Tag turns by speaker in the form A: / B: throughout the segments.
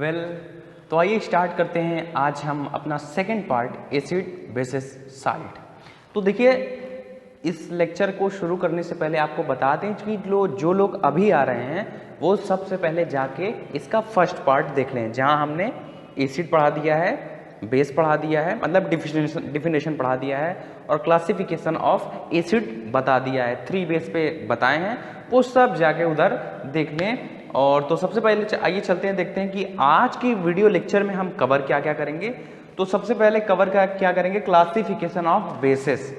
A: Well तो आइए start करते हैं आज हम अपना second part acid basis salt. तो देखिए इस लेक्चर को शुरू करने से पहले आपको बता दें कि जो लोग अभी आ रहे हैं वो सबसे पहले जाके इसका फर्स्ट पार्ट देख लें, जहां हमने एसिड पढ़ा दिया है, बेस पढ़ा दिया है, मतलब डिफिनेशन पढ़ा दिया है और क्लासिफिकेशन ऑफ एसिड बता दिया है, 3 बेस पे बताए हैं, वो सब जाके उधर देख लें। और तो सबसे पहले आइए चलते हैं, देखते हैं कि आज की वीडियो लेक्चर में हम कवर क्या क्या करेंगे। तो सबसे पहले कवर क्या करेंगे, classification of bases.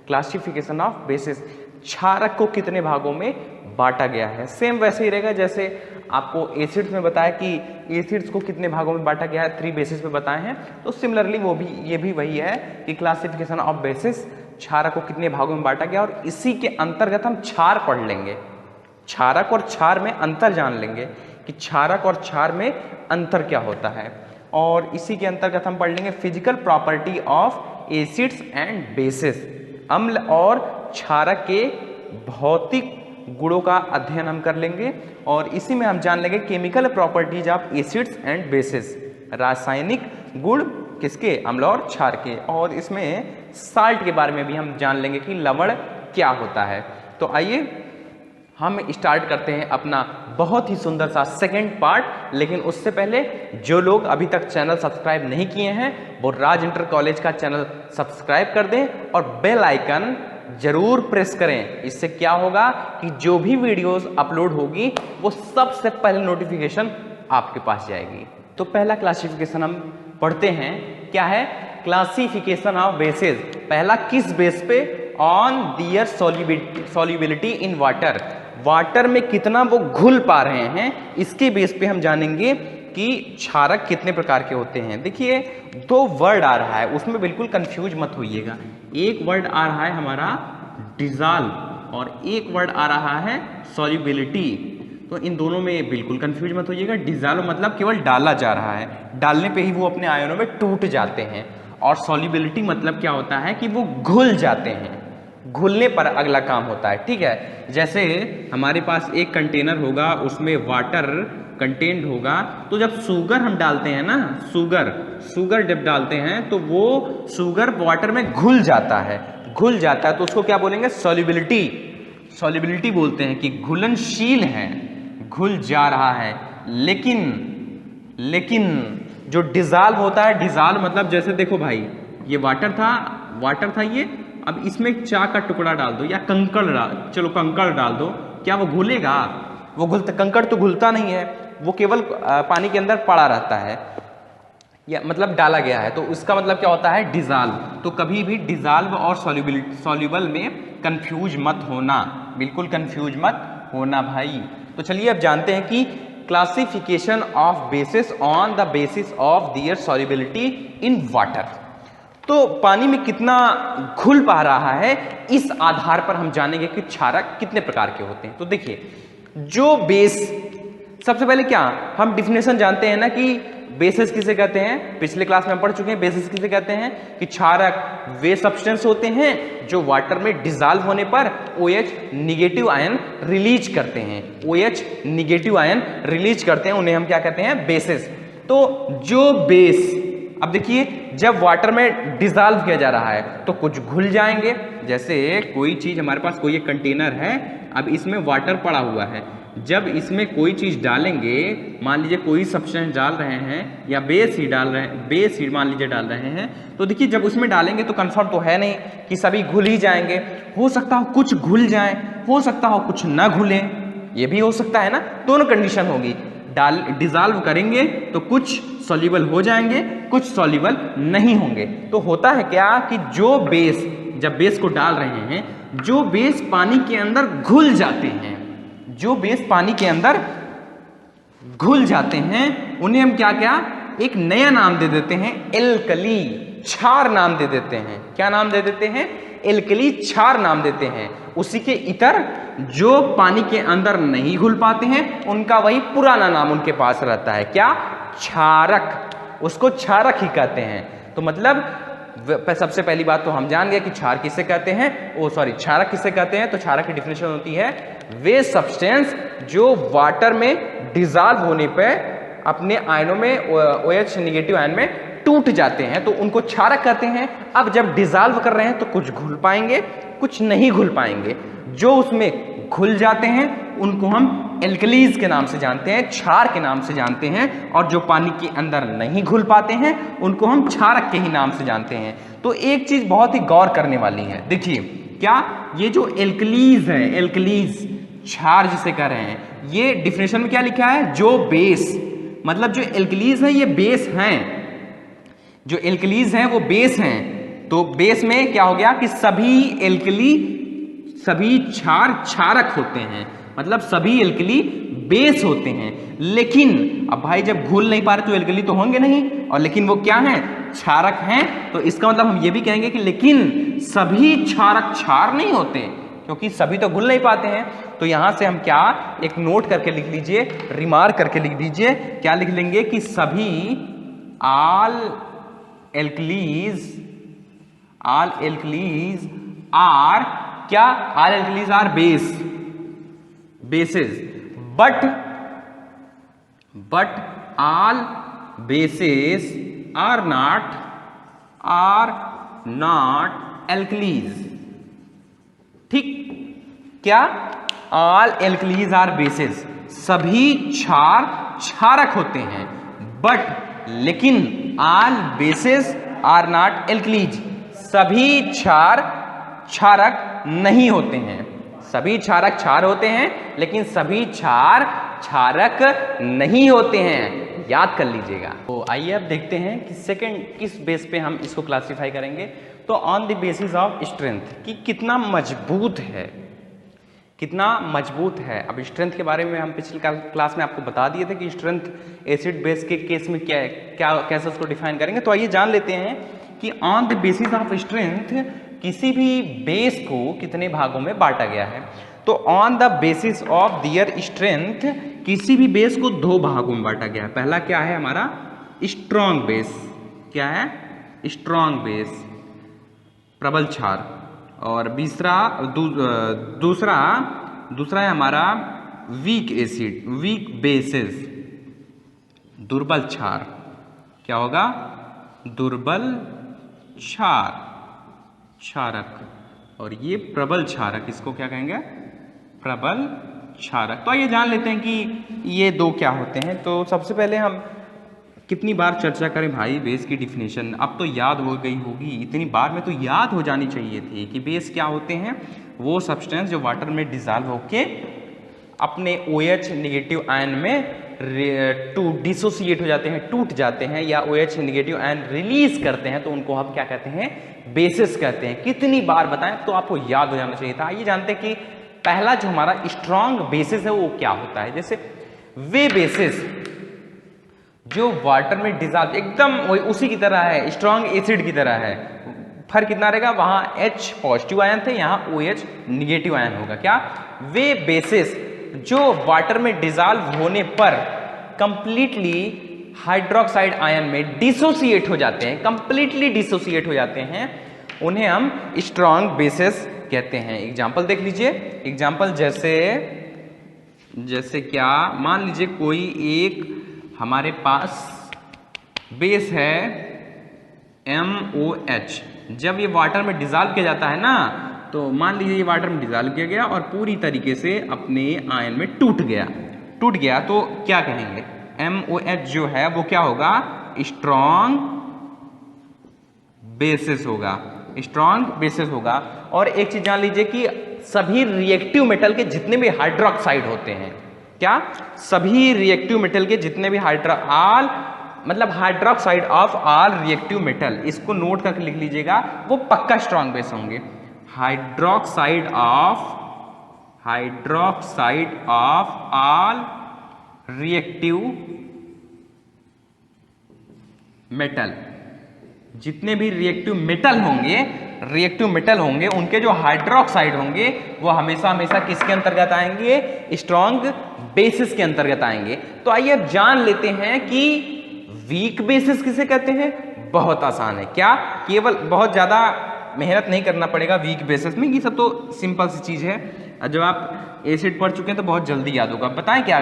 A: Classification of bases, क्षारक को कितने भागों में बांटा गया है। सेम वैसे ही रहेगा जैसे आपको एसिड्स में बताया कि एसिड्स को कितने भागों में बांटा गया है, 3 बेसिस पे बताए हैं। तो सिमिलरली ये भी वही है कि क्लासिफिकेशन ऑफ बेसिस, क्षारक को कितने भागों में बांटा गया, और इसी के अंतर्गत हम क्षार पढ़ लेंगे। क्षारक और क्षार में अंतर जान लेंगे कि क्षारक और क्षार में अंतर क्या होता है, और इसी के अंतर्गत हम पढ़ लेंगे physical property of acids and bases. अम्ल और क्षारक के भौतिक गुणों का अध्ययन हम कर लेंगे, और इसी में हम जान लेंगे chemical properties of acids and bases, रासायनिक गुण किसके, अम्ल और क्षार के। और इसमें साल्ट के बारे में भी हम जान लेंगे कि लवण क्या होता है। तो आइए हम स्टार्ट करते हैं अपना बहुत ही सुंदर सा सेकंड पार्ट। लेकिन उससे पहले जो लोग अभी तक चैनल सब्सक्राइब नहीं किए हैं वो राज इंटर कॉलेज का चैनल सब्सक्राइब कर दें और बेल आइकन जरूर प्रेस करें। इससे क्या होगा कि जो भी वीडियोस अपलोड होगी वो सबसे पहले नोटिफिकेशन आपके पास जाएगी। तो पहला क्लासिफिकेशन हम पढ़ते हैं, क्या है, क्लासिफिकेशन ऑफ बेसिस। पहला किस बेस पे, on their solubility in water. Water में कितना वो घुल पा रहे हैं, इसके बेस पे हम जानेंगे कि क्षारक कितने प्रकार के होते हैं। देखिए 2 वर्ड आ रहा है, उसमें बिल्कुल कंफ्यूज मत होइएगा। एक वर्ड आ रहा है हमारा डिसॉल्व और एक वर्ड आ रहा है सॉल्युबिलिटी। तो इन दोनों में बिल्कुल कंफ्यूज मत होइएगा। डिसॉल्व मतलब केवल डाला जा रहा है, डालने पे ही वो अपने आयनों में टूट जाते हैं, और सॉल्युबिलिटी मतलब क्या होता है कि वो घुल जाते हैं, घुलने पर अगला काम होता है। ठीक है, जैसे हमारे पास एक कंटेनर होगा, उसमें वाटर कंटेंट होगा, तो जब शुगर हम डालते हैं ना, शुगर जब डालते हैं तो वो शुगर वाटर में घुल जाता है, तो उसको क्या बोलेंगे, सॉल्युबिलिटी बोलते हैं कि घुलनशील है, घुल जा रहा है। लेकिन जो डिसॉल्व होता है, डिसॉल्व मतलब जैसे देखो भाई, ये वाटर था ये, अब इसमें चाय का टुकड़ा डाल दो या कंकड़ डाल दो, क्या वो घुलेगा? कंकड़ तो घुलता नहीं है, वो केवल पानी के अंदर पड़ा रहता है, या मतलब डाला गया है, तो उसका मतलब क्या होता है, डिसॉल्व। तो कभी भी डिसॉल्व और सॉल्युबल में कंफ्यूज मत होना, बिल्कुल कंफ्यूज मत होना भाई। तो चलिए अब जानते हैं कि classification of basis on the basis of their solubility in water. तो पानी में कितना घुल पा रहा है, इस आधार पर हम जानेंगे कि क्षारक कितने प्रकार के होते हैं। तो देखिए जो बेस, सबसे पहले क्या हम डिफिनेशन जानते हैं ना कि बेसिस किसे कहते हैं, पिछले क्लास में हम पढ़ चुके हैं। बेसिस किसे कहते हैं कि क्षारक वे सब्सटेंस होते हैं जो वाटर में डिसॉल्व होने पर OH निगेटिव आयन रिलीज करते हैं, OH निगेटिव आयन रिलीज करते हैं, उन्हें हम क्या कहते हैं, बेसिस। तो जो बेस, अब देखिए जब वाटर में डिसॉल्व किया जा रहा है तो कुछ घुल जाएंगे, जैसे कोई चीज हमारे पास, कोई एक कंटेनर है, अब इसमें वाटर पड़ा हुआ है, जब इसमें कोई चीज डालेंगे, मान लीजिए कोई सब्सटेंस डाल रहे हैं या बेस ही मान लीजिए डाल रहे हैं, तो देखिए जब उसमें डालेंगे तो कंफर्म तो है नहीं कि सभी घुल ही जाएंगे, हो सकता हो कुछ घुल जाए, हो सकता हो कुछ ना घुले, ये भी हो सकता है ना, दोनों कंडीशन होगी। डिसॉल्व करेंगे तो कुछ सॉल्युबल हो जाएंगे, कुछ सॉल्युबल नहीं होंगे। तो होता है क्या कि जब बेस को डाल रहे हैं, जो बेस पानी के अंदर घुल जाते हैं, उन्हें हम क्या एक नया नाम दे देते हैं, एल्कली, क्षार नाम दे देते हैं। क्या नाम दे देते हैं, एल्कली, क्षार नाम देते हैं। उसी के इतर जो पानी के अंदर नहीं घुल पाते हैं उनका वही पुराना नाम उनके पास रहता है, क्या, क्षारक, उसको क्षारक ही कहते हैं। तो मतलब सबसे पहली बात तो हम जान गए कि क्षारक किसे कहते हैं। तो क्षारक की डिफिनेशन होती है वे सब्सटेंस जो वाटर में डिसॉल्व होने पे अपने आयनों में OH नेगेटिव आयन में टूट जाते हैं, तो उनको क्षारक कहते हैं। अब जब डिजॉल्व कर रहे हैं तो कुछ घुल पाएंगे, कुछ नहीं घुल पाएंगे। जो उसमें घुल जाते हैं उनको हम एल्कलीज के नाम से जानते हैं, क्षार के नाम से जानते हैं, और जो पानी के अंदर नहीं घुल पाते हैं उनको हम क्षारक के ही नाम से जानते हैं। तो एक चीज बहुत ही गौर करने वाली है, देखिए क्या ये जो एल्कलीज है, एल्कलीज क्षार जिसे कह रहे हैं, ये डिफिनेशन में क्या लिखा है, जो बेस, मतलब जो एल्कलीज है ये बेस हैं, जो एल्कलीज हैं वो बेस हैं। तो बेस में क्या हो गया कि सभी एल्कली, सभी क्षार क्षारक होते हैं, मतलब सभी एल्कली बेस होते हैं। लेकिन अब भाई जब घुल नहीं पा रहे तो एल्कली तो होंगे नहीं, और लेकिन वो क्या हैं, क्षारक हैं। तो इसका मतलब हम ये भी कहेंगे कि लेकिन सभी क्षारक क्षार नहीं होते, क्योंकि सभी तो घुल नहीं पाते हैं। तो यहां से हम क्या एक नोट करके लिख लीजिए, रिमार्क करके लिख दीजिए, क्या लिख लेंगे कि सभी ऑल एल्कलीज आर क्या, all alkalis are bases, but all bases are not alkalis. ठीक, क्या, ऑल एल्कलीज आर बेसेस, सभी क्षार क्षारक होते हैं, बट लेकिन all bases are not alkalis, सभी क्षार क्षारक नहीं होते हैं। सभी क्षारक क्षार होते हैं लेकिन सभी क्षार क्षारक नहीं होते हैं, याद कर लीजिएगा। तो आइए अब देखते हैं कि सेकंड किस बेस पे हम इसको क्लासिफाई करेंगे। तो on the basis of strength, कि कितना मजबूत है, कितना मजबूत है। अब स्ट्रेंथ के बारे में हम पिछली क्लास में आपको बता दिए थे कि स्ट्रेंथ एसिड बेस के केस में क्या क्या कैसे उसको डिफाइन करेंगे। तो आइए जान लेते हैं कि on the basis of strength किसी भी बेस को कितने भागों में बांटा गया है। तो on the basis of their strength किसी भी बेस को दो भागों में बांटा गया है। पहला क्या है हमारा, स्ट्रॉन्ग बेस, क्या है, स्ट्रॉन्ग बेस, प्रबल क्षार, और दूसरा है हमारा वीक एसिड, वीक बेसिस, दुर्बल क्षार, क्या होगा, दुर्बल क्षार, क्षारक, और ये प्रबल क्षारक, इसको क्या कहेंगे, प्रबल क्षारक। तो आइए जान लेते हैं कि ये दो क्या होते हैं। तो सबसे पहले हम कितनी बार चर्चा करें भाई बेस की डिफिनेशन, अब तो याद हो गई होगी, इतनी बार में तो याद हो जानी चाहिए थी कि बेस क्या होते हैं। वो सब्सटेंस जो वाटर में डिजॉल्व होके अपने OH नेगेटिव आयन में डिसोसिएट हो जाते हैं, टूट जाते हैं, या OH नेगेटिव आयन रिलीज करते हैं, तो उनको हम क्या कहते हैं, बेसिस कहते हैं। कितनी बार बताएं तो आपको याद हो जाना चाहिए था। आइए जानते हैं कि पहला जो हमारा स्ट्रॉन्ग बेसिस है वो क्या होता है। जैसे वे बेसिस जो वाटर में डिजॉल्व एकदम उसी की तरह है, स्ट्रॉन्ग एसिड की तरह है, फर्क कितना रहेगा, वहां H पॉजिटिव आयन थे, यहाँ OH निगेटिव आयन होगा। क्या, वे बेसिस जो वाटर में डिजॉल्व होने पर कंप्लीटली हाइड्रोक्साइड आयन में डिसोसिएट हो जाते हैं, कंप्लीटली डिसोसिएट हो जाते हैं, उन्हें हम स्ट्रॉन्ग बेसिस कहते हैं। एग्जाम्पल देख लीजिए, एग्जाम्पल जैसे क्या, मान लीजिए कोई एक हमारे पास बेस है MOH, जब ये वाटर में डिजॉल्व किया जाता है ना, तो मान लीजिए ये वाटर में डिजॉल्व किया गया और पूरी तरीके से अपने आयन में टूट गया, तो क्या कहेंगे, MOH जो है वो क्या होगा, स्ट्रॉन्ग बेसिस होगा, स्ट्रॉन्ग बेसिस होगा। और एक चीज जान लीजिए कि सभी रिएक्टिव मेटल के जितने भी हाइड्रोक्साइड होते हैं, क्या, सभी रिएक्टिव मेटल के जितने भी मतलब hydroxide of all reactive metal, इसको नोट करके लिख लीजिएगा, वो पक्का स्ट्रॉन्ग बेस होंगे। Hydroxide of all reactive metal, जितने भी रिएक्टिव मेटल होंगे उनके जो हाइड्रोक्साइड होंगे वो हमेशा किसके अंतर्गत आएंगे, स्ट्रॉन्ग बेसिस के अंतर्गत आएंगे। तो आइए अब जान लेते हैं कि वीक बेसिस किसे कहते हैं। बहुत आसान है, क्या, केवल बहुत ज्यादा मेहनत नहीं करना पड़ेगा वीक बेसिस में, ये सब तो सिंपल सी चीज है। जब आप एसिड पढ़ चुके हैं तो बहुत जल्दी याद होगा। बताएं क्या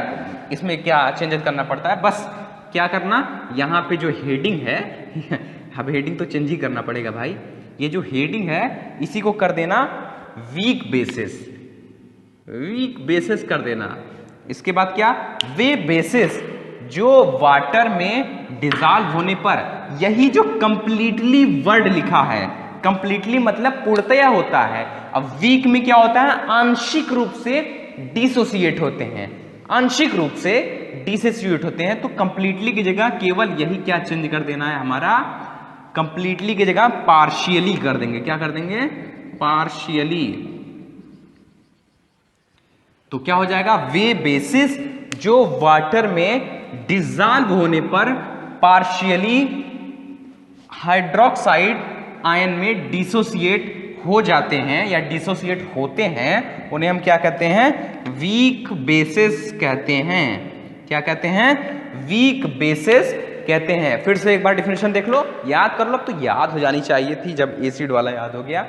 A: इसमें क्या चेंजेस करना पड़ता है, बस क्या करना, यहाँ पे जो हेडिंग है अब हेडिंग तो चेंज ही करना पड़ेगा भाई, ये जो हेडिंग है इसी को कर देना वीक बेसिस, वीक बेसिस कर देना। इसके बाद क्या, वे बेसिस जो वाटर में डिजॉल्व होने पर, यही जो कंप्लीटली वर्ड लिखा है, कंप्लीटली मतलब पूर्णतया होता है। अब वीक में क्या होता है, आंशिक रूप से डिसोसिएट होते हैं, आंशिक रूप से डिसोसिएट होते हैं। तो कंप्लीटली की जगह केवल यही क्या चेंज कर देना है हमारा, कंप्लीटली की जगह पार्शियली कर देंगे। क्या कर देंगे, पार्शियली। तो क्या हो जाएगा, वे बेसिस जो वाटर में डिसॉल्व होने पर पार्शियली हाइड्रोक्साइड आयन में डिसोसिएट हो जाते हैं या डिसोसिएट होते हैं, उन्हें हम क्या कहते हैं, वीक बेसिस कहते हैं। क्या कहते हैं, वीक बेसिस कहते हैं। फिर से एक बार डिफिनेशन देख लो, याद कर लो, तो याद हो जानी चाहिए थी, जब एसिड वाला याद हो गया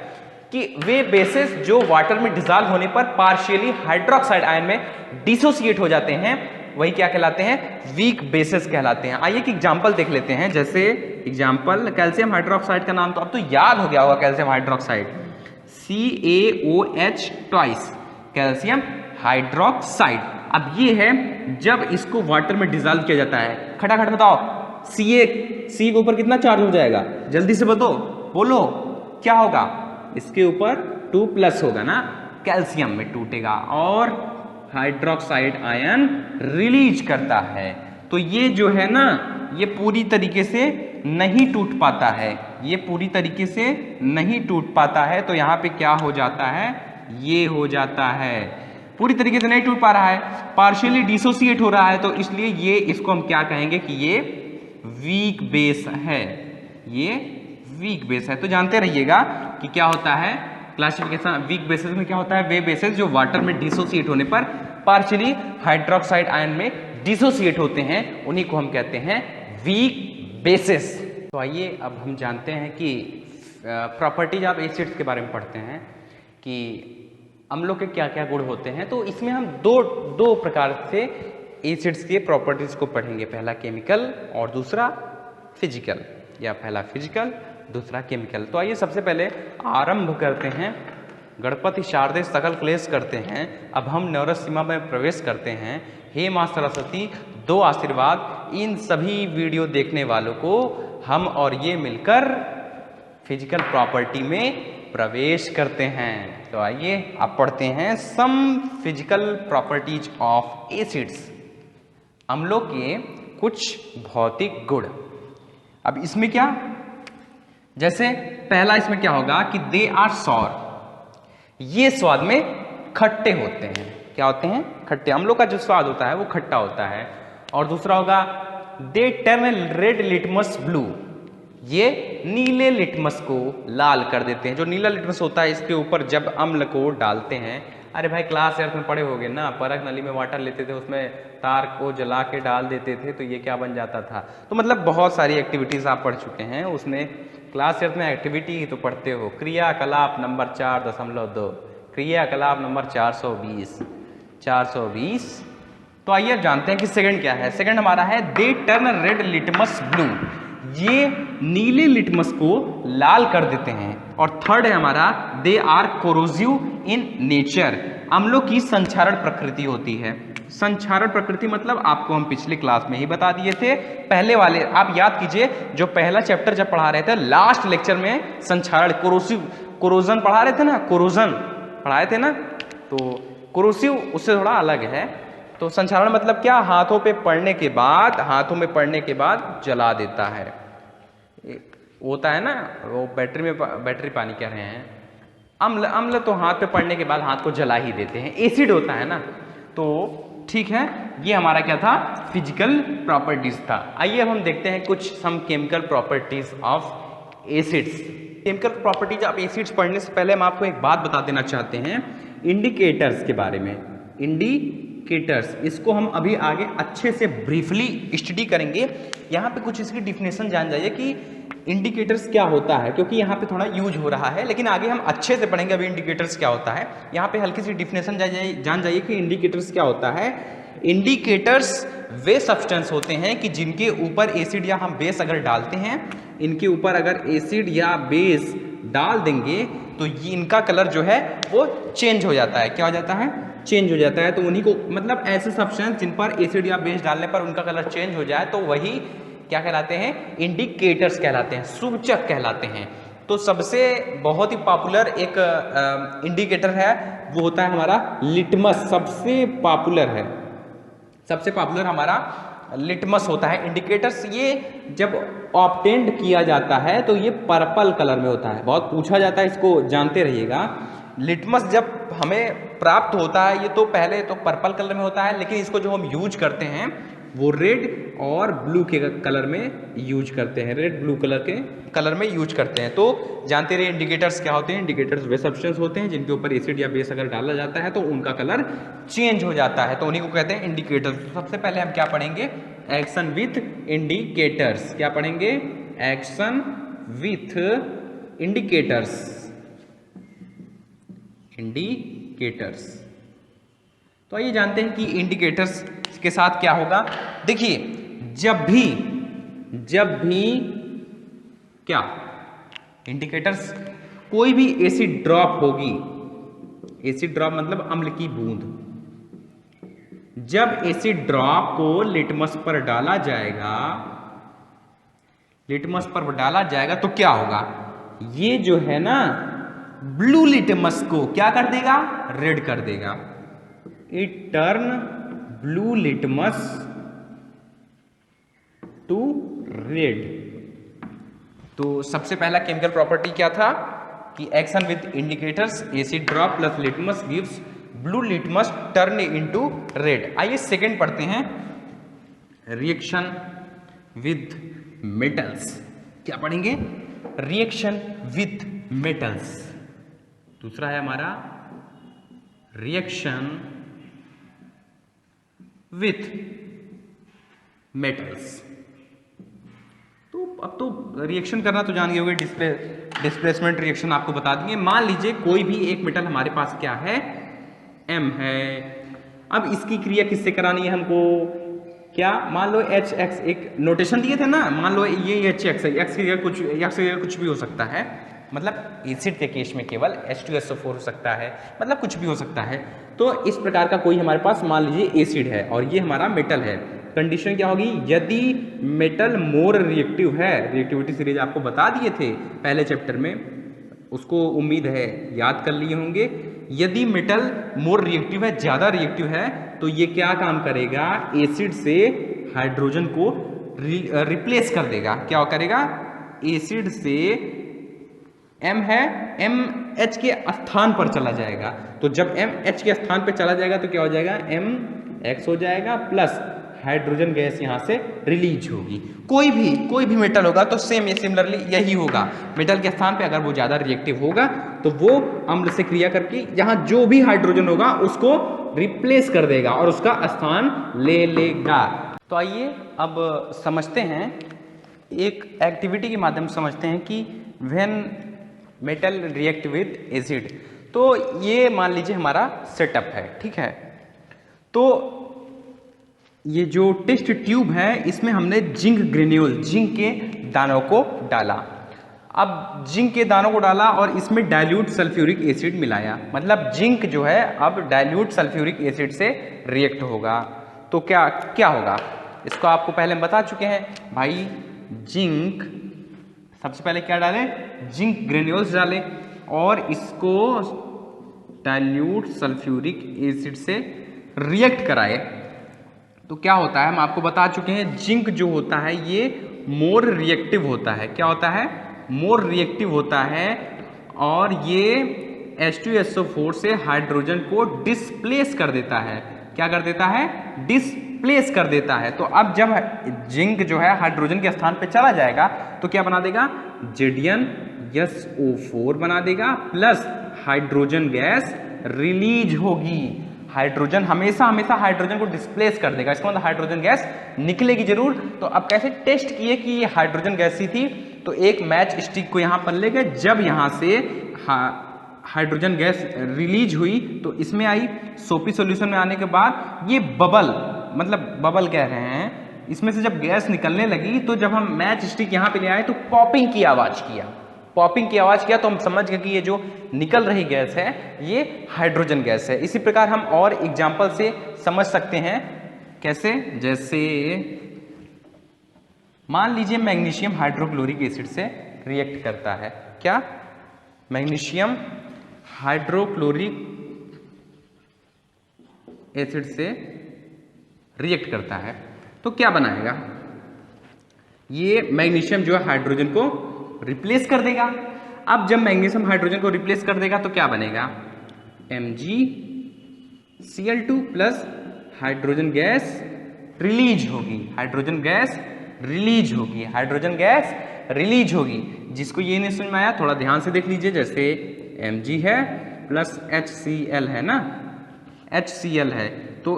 A: कि वे बेसिस जो वाटर में डिसॉल्व होने पर पार्शियली हाइड्रोक्साइड आयन में डिसोसिएट हो जाते हैं, वही क्या कहलाते हैं, वीक बेसिस कहलाते हैं। आइए एक एग्जांपल देख लेते हैं। जैसे एग्जांपल, कैल्शियम हाइड्रोक्साइड का नाम तो अब तो याद हो गया होगा, calcium hydroxide CaOH twice, calcium hydroxide. अब ये है जब इसको वाटर में डिसॉल्व किया जाता है, खटाखट बताओ, C के ऊपर कितना चार्ज हो जाएगा, जल्दी से बताओ, बोलो क्या होगा, इसके ऊपर 2+ होगा ना, कैल्शियम में टूटेगा और हाइड्रोक्साइड आयन रिलीज करता है। तो ये जो है ना, ये पूरी तरीके से नहीं टूट पाता है, ये पूरी तरीके से नहीं टूट पाता है। तो यहाँ पे क्या हो जाता है, ये हो जाता है, पूरी तरीके से नहीं टूट पा रहा है, पार्शियली डिसोसिएट हो रहा है। तो इसलिए ये, इसको हम क्या कहेंगे कि ये वीक बेस है, ये वीक बेस है। तो जानते रहिएगा कि क्या होता है क्लासिफिकेशन वीक बेसिस में, क्या होता है, वे बेसिस जो वाटर में डिसोसिएट होने पर पार्शियली हाइड्रोक्साइड आयन में डिसोसिएट होते हैं, उन्हीं को हम कहते हैं वीक बेसिस। तो आइए अब हम जानते हैं कि प्रॉपर्टीज ऑफ एसिड्स के बारे में पढ़ते हैं कि अम्लों के क्या क्या गुण होते हैं। तो इसमें हम दो प्रकार से एसिड्स के प्रॉपर्टीज को पढ़ेंगे, पहला केमिकल और दूसरा फिजिकल, या पहला फिजिकल दूसरा केमिकल। तो आइए सबसे पहले आरंभ करते हैं, गणपति शारदे सकल क्लेश करते हैं, अब हम नवरस सीमा में प्रवेश करते हैं। हे माँ सरस्वती दो आशीर्वाद इन सभी वीडियो देखने वालों को, हम और ये मिलकर फिजिकल प्रॉपर्टी में प्रवेश करते हैं। तो आइए आप पढ़ते हैं some physical properties of acids, अम्लों के कुछ भौतिक गुण। अब इसमें क्या, जैसे पहला इसमें क्या होगा कि दे आर सॉर, ये स्वाद में खट्टे होते हैं। क्या होते हैं, खट्टे, अम्लों का जो स्वाद होता है वो खट्टा होता है। और दूसरा होगा they turn red litmus blue, ये नीले लिटमस को लाल कर देते हैं। जो नीला लिटमस होता है इसके ऊपर जब अम्ल को डालते हैं, अरे भाई क्लास 8 में पढ़े होगे ना, परख नली में वाटर लेते थे, उसमें तार को जला के डाल देते थे, तो ये क्या बन जाता था। तो मतलब बहुत सारी एक्टिविटीज आप पढ़ चुके हैं, उसमें क्लास 8 में एक्टिविटी ही तो पढ़ते हो। क्रियाकलाप नंबर 4.2, क्रियाकलाप नंबर 420। तो आइए अब जानते हैं कि सेकंड क्या है। सेकंड हमारा है they turn red litmus blue, ये नीले लिटमस को लाल कर देते हैं। और थर्ड है हमारा they are corrosive in nature, अम्लों की संक्षारण प्रकृति होती है। संक्षारण प्रकृति मतलब आपको हम पिछले क्लास में ही बता दिए थे, पहले वाले आप याद कीजिए, जो पहला चैप्टर जब पढ़ा रहे थे लास्ट लेक्चर में संक्षारण कोरोजन पढ़ा रहे थे ना, कोरोजन पढ़ाए थे ना, तो कोरोसिव उससे थोड़ा अलग है। तो संक्षारण मतलब क्या, हाथों पे पड़ने के बाद, हाथों में पड़ने के बाद जला देता है, होता है ना, वो बैटरी पानी कह रहे हैं। अम्ल तो हाथ पे पड़ने के बाद हाथ को जला ही देते हैं, एसिड होता है ना। तो ठीक है, ये हमारा क्या था, फिजिकल प्रॉपर्टीज था। आइए अब हम देखते हैं कुछ some chemical properties of acids. Chemical properties of acids पढ़ने से पहले हम आपको एक बात बता देना चाहते हैं इंडिकेटर्स के बारे में। इंडिकेटर्स, इसको हम अभी आगे अच्छे से ब्रीफली स्टडी करेंगे। यहाँ पे कुछ इसकी डिफिनेशन जान जाइए कि इंडिकेटर्स क्या होता है, क्योंकि यहाँ पे थोड़ा यूज हो रहा है, लेकिन आगे हम अच्छे से पढ़ेंगे अभी इंडिकेटर्स क्या होता है। यहाँ पे हल्की सी डिफिनेशन जान जाइए कि इंडिकेटर्स क्या होता है। इंडिकेटर्स वे सब्सटेंस होते हैं कि जिनके ऊपर एसिड या हम बेस अगर डालते हैं, इनके ऊपर अगर एसिड या बेस डाल देंगे तो ये इनका कलर जो है वो चेंज हो जाता है। क्या हो जाता है? चेंज हो जाता है। तो उन्हीं को मतलब ऐसे सब्सटेंस जिन पर एसिड या बेस डालने पर उनका कलर चेंज हो जाए तो वही क्या कहलाते हैं? इंडिकेटर्स कहलाते हैं, सूचक कहलाते हैं। तो सबसे बहुत ही पॉपुलर एक इंडिकेटर है वो होता है हमारा लिटमस। सबसे पॉपुलर हमारा लिटमस होता है। इंडिकेटर्स ये जब ऑब्टेन्ड किया जाता है तो ये पर्पल कलर में होता है। बहुत पूछा जाता है, इसको जानते रहिएगा। लिटमस जब हमें प्राप्त होता है ये तो पहले तो पर्पल कलर में होता है, लेकिन इसको जो हम यूज करते हैं वो रेड और ब्लू के कलर में यूज करते हैं, रेड ब्लू कलर के कलर में यूज करते हैं। तो जानते रहिए इंडिकेटर्स क्या होते हैं। इंडिकेटर्स वे सब्सटेंस होते हैं जिनके ऊपर एसिड या बेस अगर डाला जाता है तो उनका कलर चेंज हो जाता है, तो उन्हीं को कहते हैं इंडिकेटर्स। तो सबसे पहले हम क्या पढ़ेंगे? Action with indicators. क्या पढ़ेंगे? Action with indicators. तो आइए जानते हैं कि इंडिकेटर्स के साथ क्या होगा। देखिए जब भी क्या इंडिकेटर्स कोई भी एसिड ड्रॉप होगी, एसिड ड्रॉप मतलब अम्ल की बूंद, जब एसिड ड्रॉप को लिटमस पर डाला जाएगा तो क्या होगा? ये जो है ना ब्लू लिटमस को क्या कर देगा? रेड कर देगा। It turn blue litmus to red. तो सबसे पहला केमिकल प्रॉपर्टी क्या था कि action with indicators, acid drop plus litmus gives blue litmus turn into red. आइए सेकंड पढ़ते हैं, रिएक्शन विद मेटल्स। क्या पढ़ेंगे? Reaction with metals. दूसरा है हमारा रिएक्शन विथ मेटल्स। तो अब तो रिएक्शन करना तो जान गए होंगे, डिस्प्लेसमेंट रिएक्शन आपको बता देंगे। मान लीजिए कोई भी एक मेटल हमारे पास क्या है? M है। अब इसकी क्रिया किससे करानी है हमको? क्या मान लो HX एक नोटेशन दिए थे ना, मान लो ये HX है, X की जगह कुछ भी हो सकता है, मतलब एसिड के केस में केवल H2SO4 हो सकता है, मतलब कुछ भी हो सकता है। तो इस प्रकार का कोई हमारे पास मान लीजिए एसिड है और ये हमारा मेटल है। कंडीशन क्या होगी? यदि मेटल मोर रिएक्टिव है, रिएक्टिविटी सीरीज आपको बता दिए थे पहले चैप्टर में, उसको उम्मीद है याद कर लिए होंगे। यदि मेटल मोर रिएक्टिव है, ज़्यादा रिएक्टिव है, तो ये क्या काम करेगा? एसिड से हाइड्रोजन को रिप्लेस कर देगा। क्या करेगा? एसिड से M है, MH के स्थान पर चला जाएगा। तो जब MH के स्थान पर चला जाएगा तो क्या हो जाएगा? MX हो जाएगा प्लस हाइड्रोजन गैस यहाँ से रिलीज होगी। कोई भी मेटल होगा तो सेम सिमिलरली यही होगा। मेटल के स्थान पे अगर वो ज़्यादा रिएक्टिव होगा तो वो अम्ल से क्रिया करके यहाँ जो भी हाइड्रोजन होगा उसको रिप्लेस कर देगा और उसका स्थान ले लेगा। तो आइए अब समझते हैं, एक एक्टिविटी के माध्यम से समझते हैं कि when metal react with acid. तो ये मान लीजिए हमारा सेटअप है, ठीक है। तो ये जो टेस्ट ट्यूब है इसमें हमने जिंक ग्रेन्यूल, जिंक के दानों को डाला। अब जिंक के दानों को डाला और इसमें डाइल्यूट सल्फ्यूरिक एसिड मिलाया, मतलब जिंक जो है अब डाइल्यूट सल्फ्यूरिक एसिड से रिएक्ट होगा। तो क्या होगा? इसको आपको पहले हम बता चुके हैं भाई। जिंक सबसे पहले क्या डालें? जिंक ग्रेन्यूल्स डालें और इसको डाइल्यूट सल्फ्यूरिक एसिड से रिएक्ट कराए। तो क्या होता है हम आपको बता चुके हैं, जिंक जो होता है ये मोर रिएक्टिव होता है। क्या होता है? मोर रिएक्टिव होता है और ये H2SO4 से हाइड्रोजन को डिस्प्लेस कर देता है। क्या कर देता है? डिस्प्लेस कर देता है। तो अब जब जिंक जो है हाइड्रोजन के स्थान पे चला जाएगा तो क्या बना देगा? ZnSO4 बना देगा प्लस हाइड्रोजन गैस रिलीज होगी। हाइड्रोजन हमेशा हाइड्रोजन को डिस्प्लेस कर देगा, इसका मतलब हाइड्रोजन गैस निकलेगी जरूर। तो अब कैसे टेस्ट किए कि ये हाइड्रोजन गैस ही थी, तो एक मैच स्टिक को यहाँ पर ले गए, जब यहाँ से हाइड्रोजन गैस रिलीज हुई तो इसमें आई, सोपी सॉल्यूशन में आने के बाद ये बबल, मतलब बबल कह रहे हैं, इसमें से जब गैस निकलने लगी तो जब हम मैच स्टिक यहाँ पे ले आए तो पॉपिंग की आवाज़ किया, पॉपिंग की आवाज़ किया तो हम समझ गए कि ये जो निकल रही गैस है ये हाइड्रोजन गैस है। इसी प्रकार हम और एग्जाम्पल से समझ सकते हैं। कैसे? जैसे मान लीजिए मैग्नीशियम हाइड्रोक्लोरिक एसिड से रिएक्ट करता है। क्या? मैग्नीशियम हाइड्रोक्लोरिक एसिड से रिएक्ट करता है तो क्या बनाएगा? ये मैग्नीशियम जो है हाइड्रोजन को रिप्लेस कर देगा। अब जब मैग्नीशियम हाइड्रोजन को रिप्लेस कर देगा तो क्या बनेगा? MgCl2 plus hydrogen gas release होगी, हाइड्रोजन गैस रिलीज होगी, हाइड्रोजन गैस रिलीज होगी। जिसको ये नहीं समझ में आया थोड़ा ध्यान से देख लीजिए। जैसे Mg है प्लस HCl है ना, HCl है तो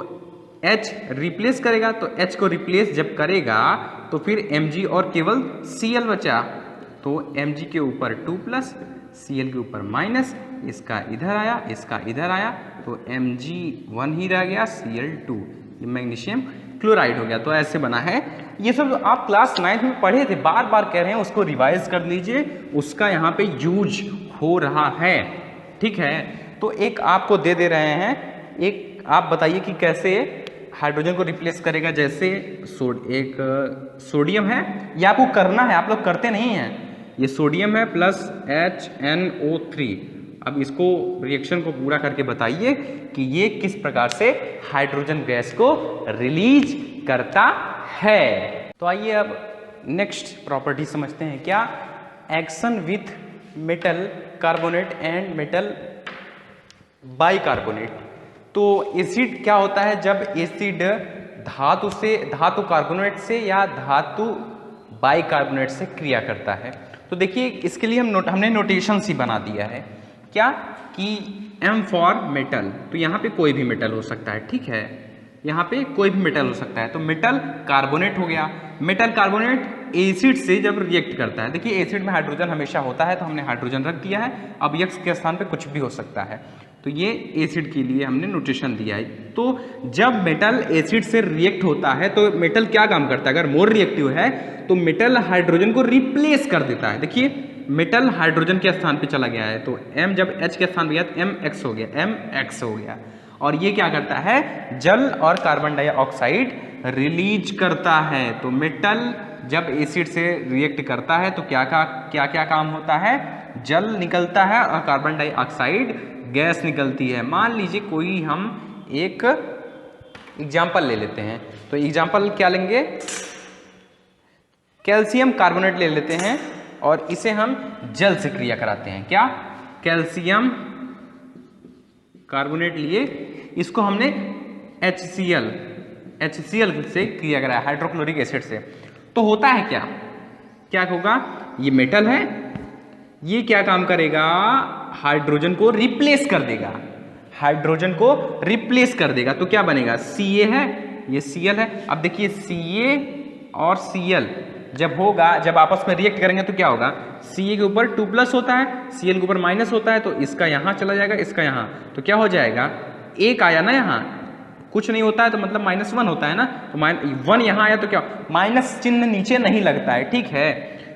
A: H रिप्लेस करेगा, तो H को रिप्लेस जब करेगा तो फिर Mg और केवल Cl बचा, तो Mg के ऊपर 2 प्लस Cl के ऊपर माइनस, इसका इधर आया, इसका इधर आया, तो Mg1 ही रह गया, Cl2, ये मैग्नीशियम क्लोराइड हो गया। तो ऐसे बना है। ये सब आप क्लास 9 में पढ़े थे, बार बार कह रहे हैं उसको रिवाइज कर लीजिए, उसका यहाँ पे यूज हो रहा है। ठीक है, तो एक आपको दे रहे हैं, एक आप बताइए कि कैसे हाइड्रोजन को रिप्लेस करेगा। जैसे एक सोडियम है, ये आपको करना है, आप लोग करते नहीं हैं। ये सोडियम है प्लस HNO3। अब इसको रिएक्शन को पूरा करके बताइए कि ये किस प्रकार से हाइड्रोजन गैस को रिलीज करता है। तो आइए अब नेक्स्ट प्रॉपर्टी समझते हैं। क्या? Action with metal carbonate and metal bicarbonate. तो एसिड क्या होता है? जब एसिड धातु कार्बोनेट से या धातु बाइकार्बोनेट से क्रिया करता है। तो देखिए इसके लिए हमने नोटेशन सी बना दिया है। क्या? कि M फॉर मेटल, तो यहाँ पे कोई भी मेटल हो सकता है। ठीक है, यहाँ पे कोई भी मेटल हो सकता है। तो मेटल कार्बोनेट हो गया। मेटल कार्बोनेट एसिड से जब रिएक्ट करता है, देखिए एसिड में हाइड्रोजन हमेशा होता है तो हमने हाइड्रोजन रख दिया है। अब X के स्थान पे कुछ भी हो सकता है, तो ये एसिड के लिए हमने नोटेशन दिया है। तो जब मेटल एसिड से रिएक्ट होता है तो मेटल क्या काम करता है? अगर मोर रिएक्टिव है तो मेटल हाइड्रोजन को रिप्लेस कर देता है। देखिए मेटल हाइड्रोजन के स्थान पे चला गया है, तो M जब H के स्थान पे गया तो MX हो गया, MX हो गया। और ये क्या करता है? जल और कार्बन डाइऑक्साइड रिलीज करता है। तो मेटल जब एसिड से रिएक्ट करता है तो क्या क्या काम होता है? जल निकलता है और कार्बन डाइऑक्साइड गैस निकलती है। मान लीजिए कोई हम एक एग्जाम्पल ले लेते हैं, तो एग्जाम्पल क्या लेंगे? कैल्शियम कार्बोनेट ले लेते हैं और इसे हम जल से क्रिया कराते हैं। क्या? कैल्शियम कार्बोनेट लिए, इसको हमने HCl से क्रिया कराया, हाइड्रोक्लोरिक एसिड से। तो होता है क्या? क्या होगा? ये मेटल है, ये क्या काम करेगा? हाइड्रोजन को रिप्लेस कर देगा, हाइड्रोजन को रिप्लेस कर देगा। तो क्या बनेगा? Ca है, ये Cl है। अब देखिए Ca और Cl जब आपस में रिएक्ट करेंगे तो क्या होगा? Ca के ऊपर 2 प्लस होता है, Cl के ऊपर माइनस होता है, तो इसका यहाँ चला जाएगा, इसका यहाँ, तो क्या हो जाएगा? एक आया ना, यहाँ कुछ नहीं होता है तो मतलब -1 होता है ना, तो -1 यहाँ आया तो क्या? माइनस चिन्ह नीचे नहीं लगता है। ठीक है,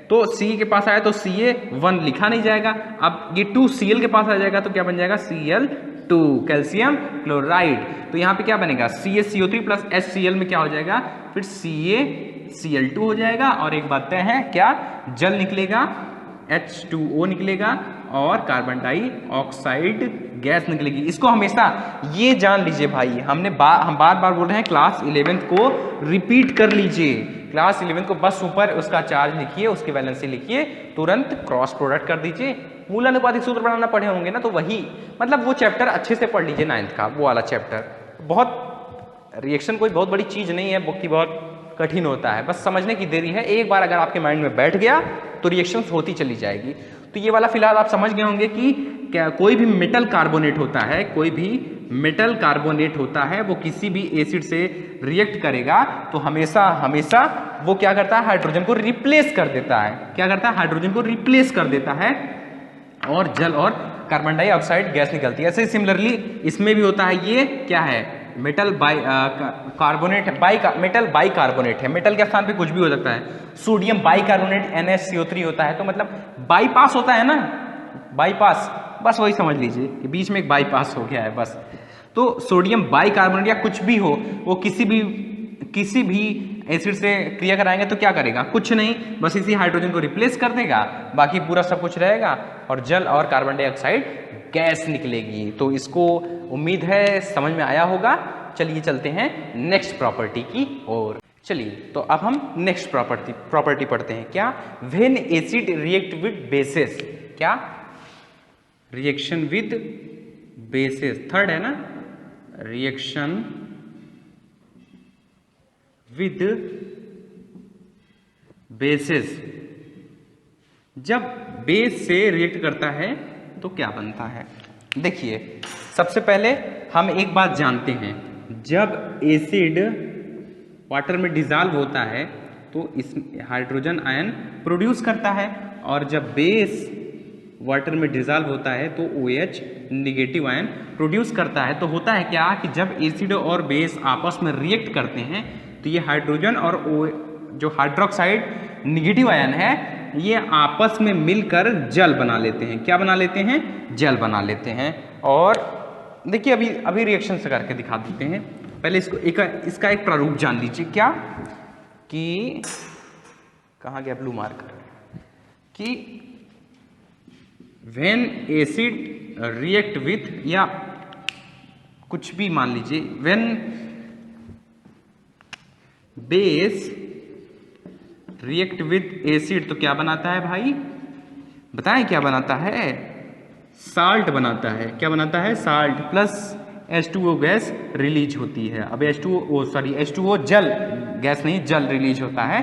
A: तो C के पास आया तो Ca1 लिखा नहीं जाएगा। अब ये 2 Cl के पास आ जाएगा तो क्या बन जाएगा? Cl2, calcium chloride. तो यहाँ पे क्या बनेगा? CaCO3 प्लस HCl में क्या हो जाएगा? फिर CaCl2 हो जाएगा। और एक बात है क्या? जल निकलेगा, H2O निकलेगा और कार्बन डाइऑक्साइड गैस निकलेगी। इसको हमेशा ये जान लीजिए भाई, हम बार बार बोल रहे हैं क्लास 11th को रिपीट कर लीजिए। क्लास 11th को बस ऊपर उसका चार्ज लिखिए, उसकी वैलेंसी लिखिए, तुरंत क्रॉस प्रोडक्ट कर दीजिए। मूलानुपातिक सूत्र बनाना पढ़े होंगे ना, तो वही मतलब वो चैप्टर अच्छे से पढ़ लीजिए 9th का, वो वाला चैप्टर। बहुत रिएक्शन कोई बहुत बड़ी चीज़ नहीं है, बुक की बहुत कठिन होता है, बस समझने की देरी है। एक बार अगर आपके माइंड में बैठ गया तो रिएक्शंस होती चली जाएगी। तो ये वाला फिलहाल आप समझ गए होंगे कि क्या कोई भी मेटल कार्बोनेट होता है, कोई भी मेटल कार्बोनेट होता है, वो किसी भी एसिड से रिएक्ट करेगा तो हमेशा वो क्या करता है? हाइड्रोजन को रिप्लेस कर देता है। क्या करता है? हाइड्रोजन को रिप्लेस कर देता है और जल और कार्बन डाइऑक्साइड गैस निकलती है। ऐसे ही सिमिलरली इसमें भी होता है, ये क्या है, मेटल कार्बोनेट है, मेटल बाइकार्बोनेट है, मेटल के स्थान पे कुछ भी हो सकता है। सोडियम बाइकार्बोनेट NaCO3 होता है, तो मतलब बाईपास होता है ना, बाईपास, बस वही समझ लीजिए कि बीच में एक बाईपास हो गया है बस। तो सोडियम बाइकार्बोनेट या कुछ भी हो, वो किसी भी एसिड से क्रिया कराएंगे तो क्या करेगा, कुछ नहीं, बस इसी हाइड्रोजन को रिप्लेस कर देगा, बाकी पूरा सब कुछ रहेगा और जल और कार्बन डाइऑक्साइड गैस निकलेगी। तो इसको उम्मीद है समझ में आया होगा। चलिए चलते हैं नेक्स्ट प्रॉपर्टी की ओर। चलिए तो अब हम नेक्स्ट प्रॉपर्टी पढ़ते हैं। क्या, when acid react with basis, क्या, रिएक्शन विद बेसिस, थर्ड है ना, रिएक्शन विद बेसिस, जब बेस से रिएक्ट करता है तो क्या बनता है। देखिए सबसे पहले हम एक बात जानते हैं, जब एसिड वाटर में डिजॉल्व होता है तो इस हाइड्रोजन आयन प्रोड्यूस करता है, और जब बेस वाटर में डिजॉल्व होता है तो OH निगेटिव आयन प्रोड्यूस करता है। तो होता है क्या कि जब एसिड और बेस आपस में रिएक्ट करते हैं तो ये हाइड्रोजन और जो हाइड्रोक्साइड निगेटिव आयन है ये आपस में मिलकर जल बना लेते हैं। क्या बना लेते हैं, जल बना लेते हैं। और देखिए अभी रिएक्शन से करके दिखा देते हैं। पहले इसका एक प्रारूप जान लीजिए। क्या, कि कहाँ गया ब्लू मार्कर, कि व्हेन एसिड रिएक्ट विथ, या कुछ भी मान लीजिए, when base react with acid तो क्या बनाता है भाई, बताएं क्या बनाता है, साल्ट बनाता है। क्या बनाता है, salt plus H2O gas release होती है। अब H2O जल, गैस नहीं, जल रिलीज होता है।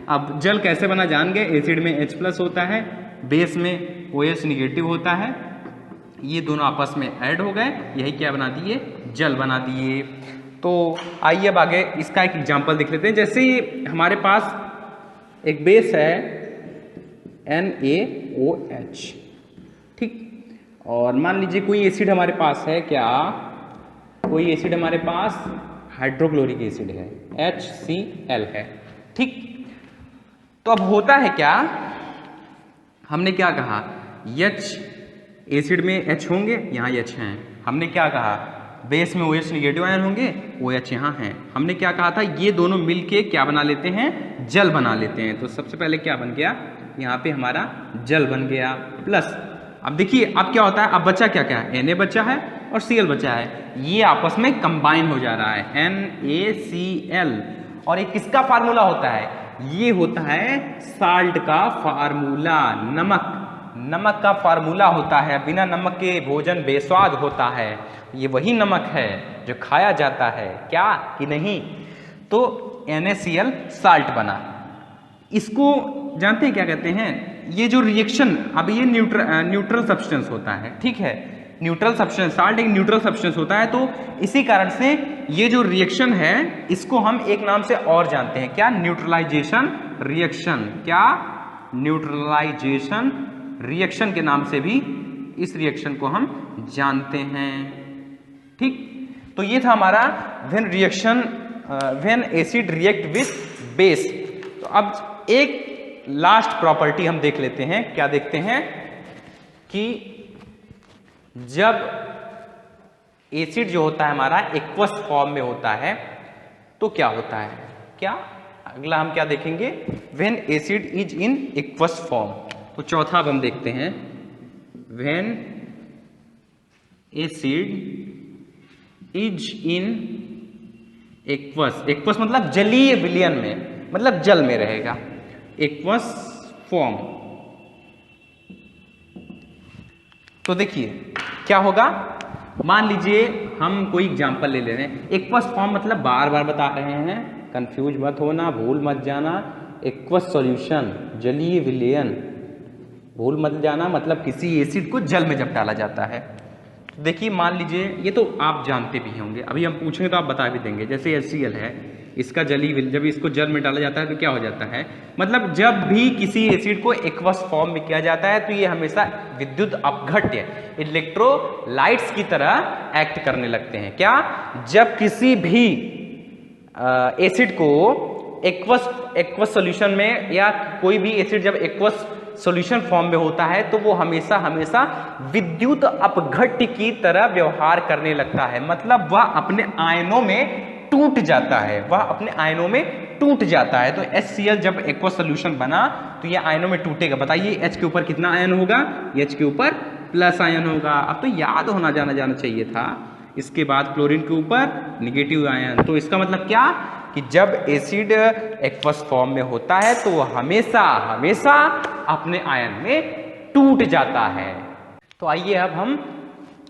A: अब जल कैसे बना जान गए, एसिड में H+ होता है, बेस में OH निगेटिव होता है, ये दोनों आपस में ऐड हो गए, यही क्या बना दिए, जल बना दिए। तो आइए अब आगे इसका एक एग्जांपल देख लेते हैं। जैसे हमारे पास एक बेस है NaOH, ठीक, और मान लीजिए कोई एसिड हमारे पास है, क्या, कोई एसिड हमारे पास हाइड्रोक्लोरिक एसिड है, HCl है, ठीक। तो अब होता है क्या, हमने क्या कहा, H, एसिड में H होंगे, यहाँ H हैं। हमने क्या कहा, बेस में OH निगेटिव आयन होंगे, OH यहाँ हैं। हमने क्या कहा था, ये दोनों मिलके क्या बना लेते हैं, जल बना लेते हैं। तो सबसे पहले क्या बन गया, यहाँ पे हमारा जल बन गया। प्लस अब देखिए अब क्या होता है, अब बचा क्या क्या है, Na बचा है और Cl बचा है, ये आपस में कंबाइन हो जा रहा है, NaCl। और ये किसका फार्मूला होता है, ये होता है साल्ट का फार्मूला, नमक का फार्मूला होता है। बिना नमक के भोजन बेस्वाद होता है, ये वही नमक है जो खाया जाता है, क्या कि नहीं। तो NaCl साल्ट बना। इसको जानते हैं क्या कहते हैं, ये जो रिएक्शन, अब ये न्यूट्रल सब्सटेंस होता है, ठीक है, न्यूट्रल सब्सटेंस, साल्ट एक न्यूट्रल सब्सटेंस होता है। तो इसी कारण से ये जो रिएक्शन है इसको हम एक नाम से और जानते हैं, क्या, न्यूट्रलाइजेशन रिएक्शन। क्या, न्यूट्रलाइजेशन रिएक्शन के नाम से भी इस रिएक्शन को हम जानते हैं, ठीक। तो ये था हमारा when acid react with base. तो अब एक लास्ट प्रॉपर्टी हम देख लेते हैं। क्या देखते हैं, कि जब एसिड जो होता है हमारा एक्वस फॉर्म में होता है तो क्या होता है, क्या, अगला हम क्या देखेंगे, when acid is in aqueous form. तो चौथा अब हम देखते हैं, when acid is in aqueous मतलब जलीय विलयन में, मतलब जल में रहेगा, एक्वस फॉर्म। तो देखिए क्या होगा, मान लीजिए हम कोई एग्जांपल ले रहे हैं, एक्वस फॉर्म मतलब बार बार बता रहे हैं, कंफ्यूज मत होना, भूल मत जाना, एक्वस सॉल्यूशन जलीय विलयन, भूल मत जाना, मतलब किसी एसिड को जल में जब डाला जाता है। देखिए मान लीजिए, ये तो आप जानते भी होंगे, अभी हम पूछेंगे तो आप बता भी देंगे। जैसे HCl है, इसका जब इसको जल में डाला जाता है तो क्या हो जाता है, मतलब जब भी किसी एसिड को एक्वस फॉर्म में किया जाता है तो ये हमेशा विद्युत अपघट्य इलेक्ट्रोलाइट्स की तरह एक्ट करने लगते हैं। क्या, जब किसी भी एसिड को एक्वस सॉल्यूशन में, या कोई भी एसिड जब एक्वस सॉल्यूशन फॉर्म में होता है तो वो हमेशा हमेशा विद्युत अपघट्य की तरह व्यवहार करने लगता है, मतलब वह अपने आयनों में टूट जाता है, वह अपने आयनों में टूट जाता है। तो HCl जब एक्वस सॉल्यूशन बना तो ये आयनों में टूटेगा। बताइए H के ऊपर कितना आयन होगा, H के ऊपर प्लस आयन होगा। अब तो याद होना जाना चाहिए था। इसके बाद क्लोरीन के ऊपर निगेटिव आयन। तो इसका मतलब क्या कि जब एसिड एक्वस फॉर्म में होता है तो वह हमेशा हमेशा अपने आयन में टूट जाता है। तो आइए अब हम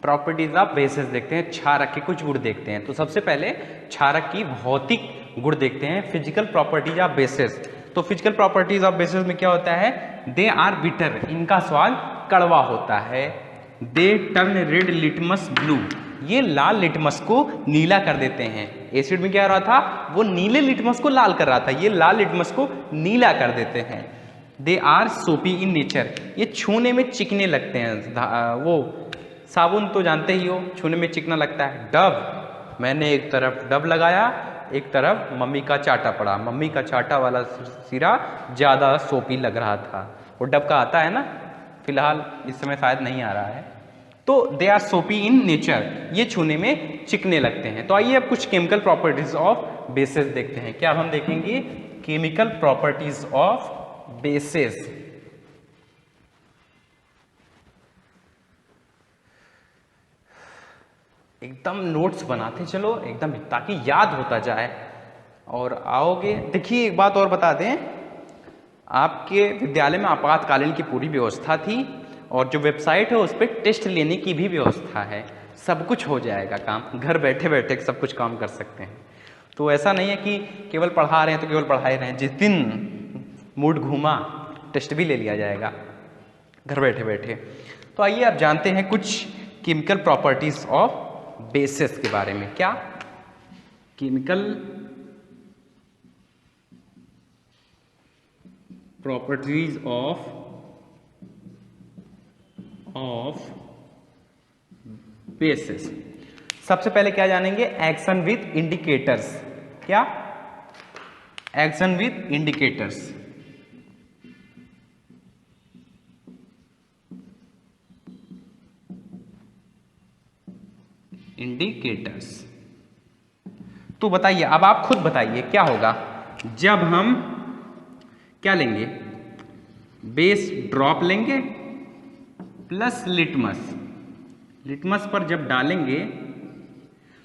A: प्रॉपर्टीज ऑफ बेसिस देखते हैं, क्षारक के कुछ गुण देखते हैं। तो सबसे पहले क्षारक की भौतिक गुण देखते हैं, फिजिकल प्रॉपर्टीज ऑफ बेसिस। तो फिजिकल प्रॉपर्टीज ऑफ बेसिस में क्या होता है, दे आर बिटर, इनका स्वाद कड़वा होता है। They turn red litmus blue, ये लाल लिटमस को नीला कर देते हैं। एसिड में क्या हो रहा था, वो नीले लिटमस को लाल कर रहा था, ये लाल लिटमस को नीला कर देते हैं। दे आर सोपी इन नेचर, ये छूने में चिकने लगते हैं। वो साबुन तो जानते ही हो, छूने में चिकना लगता है। डब, मैंने एक तरफ डब लगाया, एक तरफ मम्मी का चाटा पड़ा, मम्मी का चाटा वाला सिरा ज़्यादा सोपी लग रहा था। वो डब का आता है ना, फिलहाल इस समय शायद नहीं आ रहा है। तो दे आर सोपी इन नेचर, ये छूने में चिकने लगते हैं। तो आइए अब कुछ केमिकल प्रॉपर्टीज ऑफ बेसिस देखते हैं। क्या हम देखेंगे, केमिकल प्रॉपर्टीज ऑफ बेसिस। एकदम नोट्स बनाते चलो एकदम, ताकि याद होता जाए और आओगे। देखिए एक बात और बता दें, आपके विद्यालय में आपातकालीन की पूरी व्यवस्था थी और जो वेबसाइट है उस पर टेस्ट लेने की भी व्यवस्था है। सब कुछ हो जाएगा काम, घर बैठे बैठे सब कुछ काम कर सकते हैं। तो ऐसा नहीं है कि केवल पढ़ा रहे हैं तो केवल पढ़ा ही रहे हैं, जिस दिन मूड घूमा टेस्ट भी ले लिया जाएगा घर बैठे बैठे। तो आइए आप जानते हैं कुछ केमिकल प्रॉपर्टीज ऑफ बेसिस के बारे में। क्या, केमिकल प्रॉपर्टीज ऑफ बेसिस। सबसे पहले क्या जानेंगे, एक्शन विथ इंडिकेटर्स। क्या, एक्शन विथ इंडिकेटर्स। इंडिकेटर्स तो बताइए, अब आप खुद बताइए क्या होगा जब हम क्या लेंगे, बेस ड्रॉप लेंगे प्लस लिटमस। लिटमस पर जब डालेंगे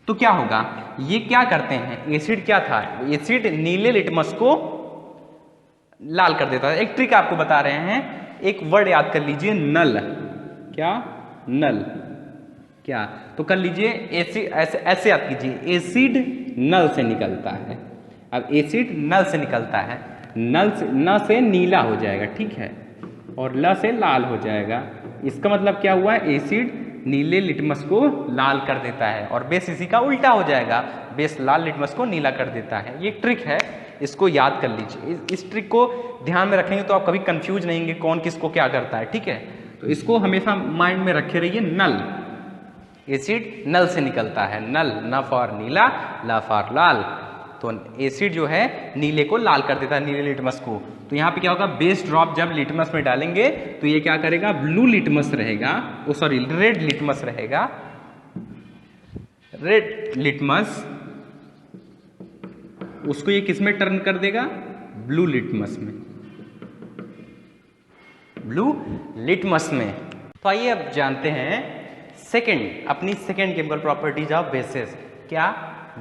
A: तो क्या होगा, ये क्या करते हैं, एसिड क्या था, एसिड नीले लिटमस को लाल कर देता है। एक ट्रिक आपको बता रहे हैं, एक वर्ड याद कर लीजिए, नल। क्या, नल। क्या, तो कर लीजिए एसिड, ऐसे याद कीजिए, एसिड नल से निकलता है। अब एसिड नल से निकलता है, नल से, न से नीला हो जाएगा, ठीक है, और ल से लाल हो जाएगा। इसका मतलब क्या हुआ, एसिड नीले लिटमस को लाल कर देता है और बेस इसी का उल्टा हो जाएगा, बेस लाल लिटमस को नीला कर देता है। ये ट्रिक है, इसको याद कर लीजिए। इस ट्रिक को ध्यान में रखेंगे तो आप कभी कंफ्यूज नहीं होंगे कौन किसको क्या करता है, ठीक है। तो इसको हमेशा माइंड में रखे रहिए, नल, एसिड नल से निकलता है, नल, न फॉर नीला, ला फॉर लाल। तो एसिड जो है नीले को लाल कर देता है, नीले लिटमस को। तो यहाँ पे क्या होगा, बेस ड्रॉप जब लिटमस में डालेंगे तो ये क्या करेगा, ब्लू लिटमस रहेगा, ओ सॉरी रेड लिटमस रहेगा, रेड लिटमस, उसको ये किस में टर्न कर देगा, ब्लू लिटमस में, ब्लू लिटमस में। तो आइए अब जानते हैं सेकेंड, अपनी second chemical properties of bases. क्या,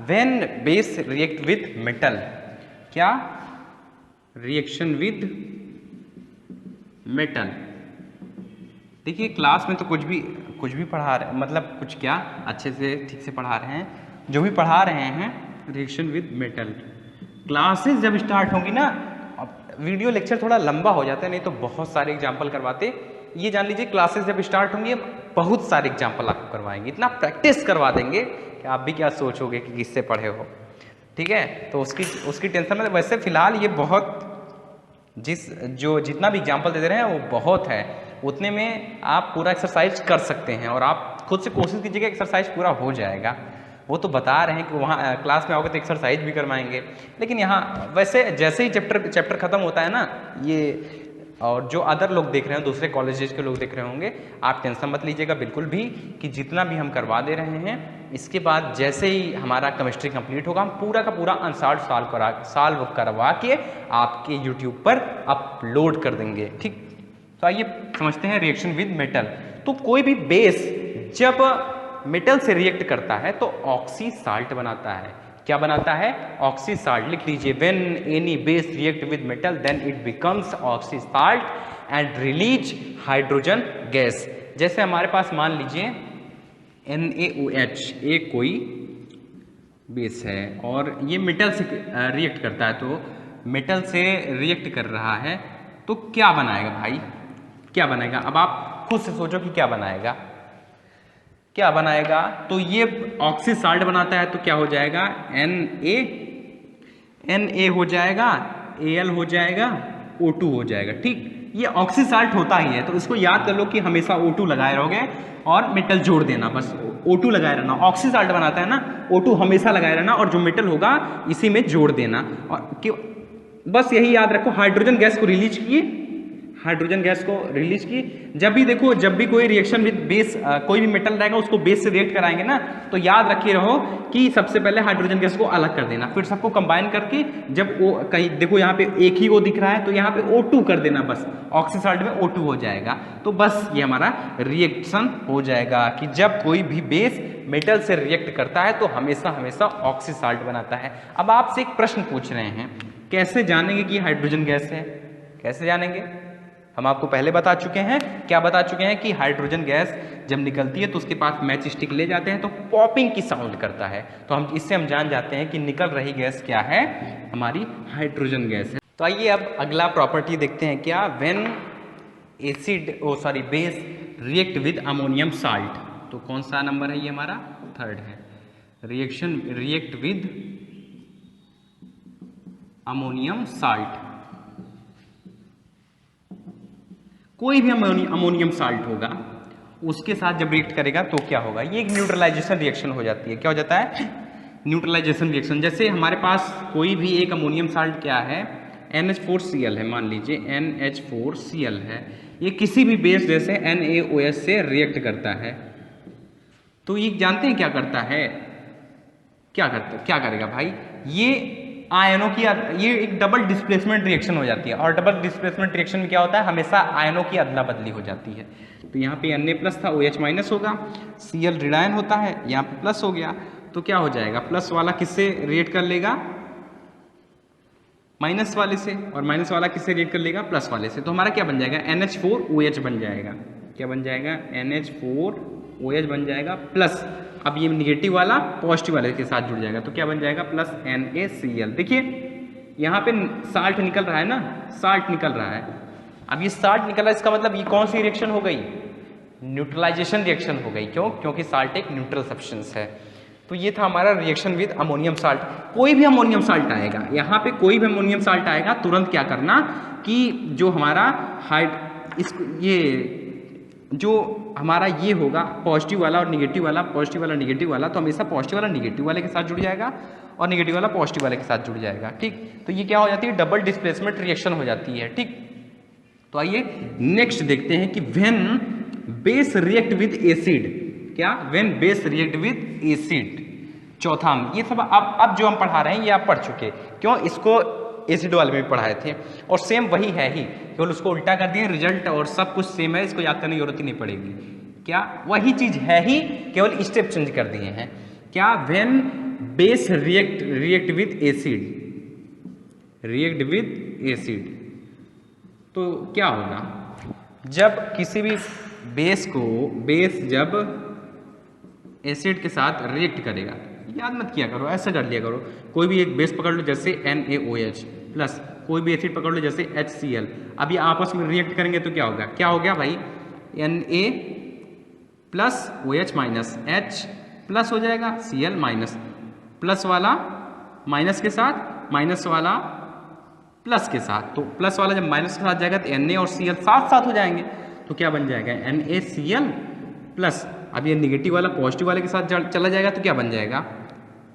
A: when base react with metal. क्या, रिएक्शन विद मेटल। देखिए क्लास में तो कुछ भी पढ़ा रहे, मतलब कुछ क्या अच्छे से ठीक से पढ़ा रहे हैं, जो भी पढ़ा रहे हैं रिएक्शन विद मेटल। क्लासेस जब स्टार्ट होंगी ना, अब वीडियो लेक्चर थोड़ा लंबा हो जाता है, नहीं तो बहुत सारे एग्जाम्पल करवाते। ये जान लीजिए क्लासेस जब स्टार्ट होंगी बहुत सारे एग्जाम्पल आपको करवाएंगे, इतना प्रैक्टिस करवा देंगे कि आप भी क्या सोचोगे कि किससे पढ़े हो। ठीक है। तो उसकी टेंशन में, वैसे फिलहाल ये बहुत जितना भी एग्जाम्पल दे रहे हैं वो बहुत है, उतने में आप पूरा एक्सरसाइज कर सकते हैं और आप खुद से कोशिश कीजिएगा, एक्सरसाइज पूरा हो जाएगा। वो तो बता रहे हैं कि वहाँ क्लास में आओगे तो एक्सरसाइज भी करवाएंगे, लेकिन यहाँ वैसे जैसे ही चैप्टर खत्म होता है ना ये, और जो अदर लोग देख रहे हैं, दूसरे कॉलेजेस के लोग देख रहे होंगे, आप टेंशन मत लीजिएगा बिल्कुल भी कि जितना भी हम करवा दे रहे हैं, इसके बाद जैसे ही हमारा केमिस्ट्री कंप्लीट होगा, हम पूरा का पूरा अनसॉल्व सॉल्व करवा के आपके यूट्यूब पर अपलोड कर देंगे। ठीक, तो आइए समझते हैं रिएक्शन विद मेटल। तो कोई भी बेस जब मेटल से रिएक्ट करता है तो ऑक्सी साल्ट बनाता है। क्या बनाता है? Oxy salt. लिख लीजिए, when any base react with metal then it becomes oxy salt and release hydrogen gas. जैसे हमारे पास मान लीजिए NaOH एक कोई बेस है और ये मेटल से रिएक्ट करता है, तो मेटल से रिएक्ट कर रहा है तो क्या बनाएगा भाई, क्या बनाएगा? अब आप खुद से सोचो कि क्या बनाएगा, क्या बनाएगा? तो ये ऑक्सी साल्ट बनाता है तो क्या हो जाएगा? Na हो जाएगा, Al हो जाएगा, O2 हो जाएगा। ठीक, ये ऑक्सी साल्ट होता ही है, तो इसको याद कर लो कि हमेशा O2 लगाए रहोगे और मेटल जोड़ देना, बस O2 लगाए रहना। ऑक्सी साल्ट बनाता है ना, O2 हमेशा लगाए रहना और जो मेटल होगा इसी में जोड़ देना। और क्यों, बस यही याद रखो। हाइड्रोजन गैस को रिलीज किए, हाइड्रोजन गैस को रिलीज की। जब भी देखो, जब भी कोई रिएक्शन विद बेस, कोई भी मेटल रहेगा उसको बेस से रिएक्ट कराएंगे ना, तो याद रखिए रहो कि सबसे पहले हाइड्रोजन गैस को अलग कर देना, फिर सबको कंबाइन करके जब वो कहीं देखो यहाँ पे एक ही वो दिख रहा है तो यहाँ पे O2 कर देना, बस ऑक्सी साल्ट में O2 हो जाएगा। तो बस ये हमारा रिएक्शन हो जाएगा कि जब कोई भी बेस मेटल से रिएक्ट करता है तो हमेशा हमेशा ऑक्सी साल्ट बनाता है। अब आपसे एक प्रश्न पूछ रहे हैं, कैसे जानेंगे कि हाइड्रोजन गैस है? कैसे जानेंगे? हम आपको पहले बता चुके हैं, क्या बता चुके हैं कि हाइड्रोजन गैस जब निकलती है तो उसके पास मैच स्टिक ले जाते हैं तो पॉपिंग की साउंड करता है, तो हम इससे हम जान जाते हैं कि निकल रही गैस क्या है, हमारी हाइड्रोजन गैस है। तो आइए अब अगला प्रॉपर्टी देखते हैं, क्या? When base react with ammonium salt. तो कौन सा नंबर है ये? हमारा थर्ड है। React with ammonium salt. कोई भी अमोनियम साल्ट होगा उसके साथ जब रिएक्ट करेगा तो क्या होगा? ये एक न्यूट्रलाइजेशन रिएक्शन हो जाती है। क्या हो जाता है? Neutralisation reaction. जैसे हमारे पास कोई भी एक अमोनियम साल्ट क्या है? NH4Cl है, मान लीजिए NH4Cl है, ये किसी भी बेस जैसे NaOH से रिएक्ट करता है, तो ये जानते हैं क्या करता है? क्या करेगा भाई? ये आयनों की, ये एक डबल डिस्प्लेसमेंट रिएक्शन हो जाती है, और डबल डिस्प्लेसमेंट रिएक्शन में क्या होता है? हमेशा आयनों की अदला बदली हो जाती है। तो यहाँ पे Na प्लस था, OH माइनस होगा, Cl ऋणायन होता है, यहाँ पे प्लस हो गया, तो क्या हो जाएगा? प्लस वाला किससे रिएक्ट कर लेगा? माइनस वाले से, और माइनस वाला किससे रिएक्ट कर लेगा? प्लस वाले से। तो हमारा क्या बन जाएगा? NH4OH बन जाएगा। क्या बन जाएगा? NH4OH बन जाएगा प्लस, अब ये निगेटिव वाला पॉजिटिव वाले के साथ जुड़ जाएगा, तो क्या बन जाएगा? Plus NaCl। देखिए यहाँ पे साल्ट निकल रहा है ना, साल्ट निकल रहा है। अब ये साल्ट निकला, इसका मतलब ये कौन सी रिएक्शन हो गई? न्यूट्रलाइजेशन रिएक्शन हो गई। क्यों? क्योंकि साल्ट एक न्यूट्रल सब्सटेंस है। तो ये था हमारा रिएक्शन विद अमोनियम साल्ट। कोई भी अमोनियम साल्ट आएगा, यहाँ पे कोई भी अमोनियम साल्ट आएगा, तुरंत क्या करना कि जो हमारा जो हमारा ये होगा पॉजिटिव वाला और निगेटिव वाला, पॉजिटिव वाला निगेटिव वाला, तो हमेशा पॉजिटिव वाला निगेटिव वाले के साथ जुड़ जाएगा और निगेटिव वाला पॉजिटिव वाले के साथ जुड़ जाएगा। ठीक, तो ये क्या हो जाती है? डबल डिस्प्लेसमेंट रिएक्शन हो जाती है। ठीक, तो आइए नेक्स्ट देखते हैं कि when base react with acid. क्या? When base react with acid. चौथा, ये सब अब जो हम पढ़ा रहे हैं ये आप पढ़ चुके। क्यों? इसको एसिड वाले में पढ़ाए थे और सेम वही है ही, केवल उसको उल्टा कर दिए, रिजल्ट और सब कुछ सेम है, इसको याद करने की जरूरत ही नहीं पड़ेगी। क्या? वही चीज है ही, केवल स्टेप चेंज कर दिए हैं। क्या? When base react with acid, तो क्या होगा? जब किसी भी बेस जब एसिड के साथ रिएक्ट करेगा, याद मत किया करो, ऐसा कर लिया करो। कोई भी एक बेस पकड़ लो जैसे NaOH प्लस, कोई भी एसिड पकड़ लो जैसे HCl। अब ये आपस में रिएक्ट करेंगे तो क्या होगा? क्या हो गया भाई? Na plus OH minus, H plus हो जाएगा, Cl माइनस, प्लस वाला माइनस के साथ, माइनस वाला प्लस के साथ। तो प्लस वाला जब माइनस के साथ जाएगा तो Na और Cl साथ साथ हो जाएंगे, तो क्या बन जाएगा NaCl प्लस, अब ये निगेटिव वाला पॉजिटिव वाले के साथ चला जाएगा तो क्या बन जाएगा,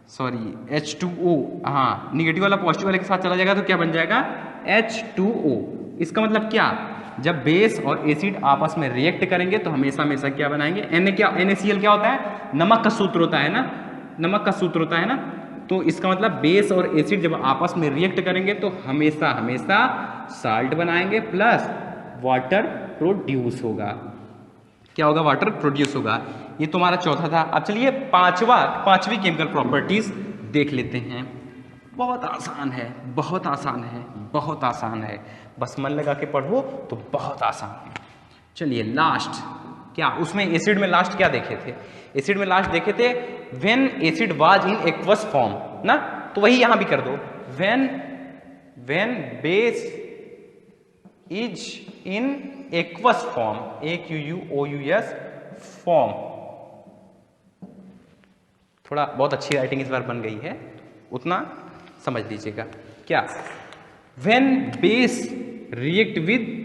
A: सॉरी H2O, हाँ निगेटिव वाला पॉजिटिव वाले के साथ चला जाएगा तो क्या बन जाएगा H2O। इसका मतलब क्या, जब बेस और एसिड आपस में रिएक्ट करेंगे तो हमेशा हमेशा क्या बनाएंगे, NaCl क्या होता है, नमक का सूत्र होता है ना, नमक का सूत्र होता है ना। तो इसका मतलब बेस और एसिड जब आपस में रिएक्ट करेंगे तो हमेशा हमेशा साल्ट बनाएंगे प्लस वाटर प्रोड्यूस होगा। क्या होगा, वाटर प्रोड्यूस होगा। ये तुम्हारा चौथा था। अब चलिए पांचवी केमिकल प्रॉपर्टीज देख लेते हैं। बहुत आसान है, बहुत आसान है, बहुत आसान है, बस मन लगा के पढ़ो तो बहुत आसान है। चलिए लास्ट, क्या उसमें एसिड में लास्ट क्या देखे थे, एसिड में लास्ट देखे थे when acid was in aqueous form ना, तो वही यहां भी कर दो, when base is in aqueous form, AQUOUS form. थोड़ा बहुत अच्छी राइटिंग इस बार बन गई है, उतना समझ लीजिएगा। क्या, when base react with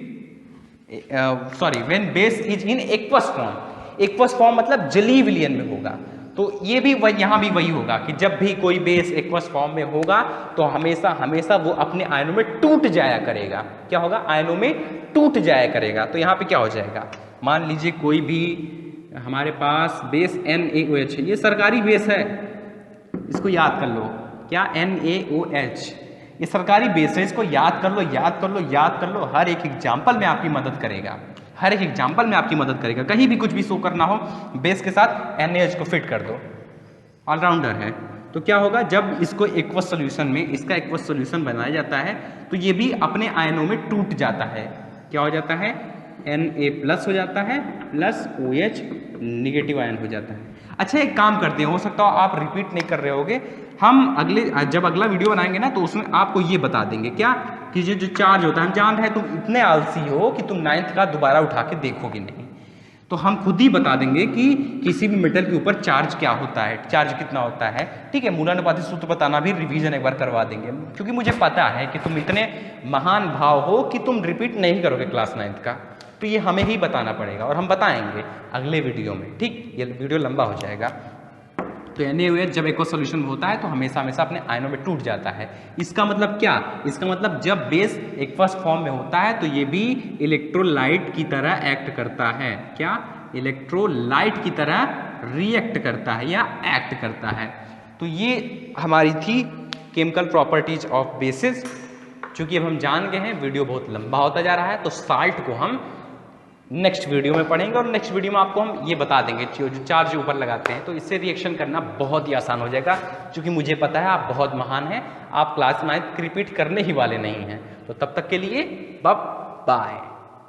A: when base is in aqueous form, aqueous form मतलब जलीय विलयन में होगा। तो ये भी यहां भी वही होगा कि जब भी कोई बेस एक्वस फॉर्म में होगा तो हमेशा हमेशा वो अपने आयनों में टूट जाया करेगा। क्या होगा, आयनों में टूट जाया करेगा। तो यहां पे क्या हो जाएगा, मान लीजिए कोई भी हमारे पास बेस NaOH है, ये सरकारी बेस है, इसको याद कर लो, क्या NaOH, ये सरकारी बेस है, इसको याद कर लो, याद कर लो, याद कर लो। हर एक एग्जाम्पल में आपकी मदद करेगा, हर एक एग्जाम्पल में आपकी मदद करेगा। कहीं भी कुछ भी शो करना हो बेस के साथ NaOH को फिट कर दो, ऑलराउंडर है। तो क्या होगा, जब इसको एक्वस सॉल्यूशन में, इसका एक्वस सॉल्यूशन बनाया जाता है तो ये भी अपने आयनों में टूट जाता है। क्या हो जाता है, Na प्लस हो जाता है प्लस OH निगेटिव आयन हो जाता है। अच्छा एक काम करते हैं, हो सकता है आप रिपीट नहीं कर रहे होगे, हम जब अगला वीडियो बनाएंगे ना तो उसमें आपको ये बता देंगे क्या, कि जो चार्ज होता है, हम जान रहे हैं तुम इतने आलसी हो कि तुम 9th का दोबारा उठा के देखोगे नहीं, तो हम खुद ही बता देंगे कि किसी भी मेटल के ऊपर चार्ज क्या होता है, चार्ज कितना होता है। ठीक है, मूलानुपाती सूत्र बताना भी रिवीजन एक बार करवा देंगे, क्योंकि मुझे पता है कि तुम इतने महान भाव हो कि तुम रिपीट नहीं करोगे क्लास 9th का, तो ये हमें ही बताना पड़ेगा और हम बताएंगे अगले वीडियो में। ठीक, ये वीडियो लंबा हो जाएगा। तो NaOH जब एक्वस सॉल्यूशन में होता है तो हमेशा हमेशा अपने आयनों में टूट जाता है। इसका मतलब क्या, इसका मतलब जब बेस एक्वस फॉर्म में होता है तो ये भी इलेक्ट्रोलाइट की तरह एक्ट करता है। क्या, इलेक्ट्रोलाइट की तरह रिएक्ट करता है या एक्ट करता है। तो ये हमारी थी केमिकल प्रॉपर्टीज ऑफ बेसिस। चूंकि अब हम जान गए हैं, वीडियो बहुत लंबा होता जा रहा है, तो साल्ट को हम नेक्स्ट वीडियो में पढ़ेंगे और नेक्स्ट वीडियो में आपको हम ये बता देंगे जो चार्ज ऊपर लगाते हैं, तो इससे रिएक्शन करना बहुत ही आसान हो जाएगा। क्योंकि मुझे पता है आप बहुत महान हैं, आप क्लास 9th रिपीट करने ही वाले नहीं हैं। तो तब तक के लिए बाय।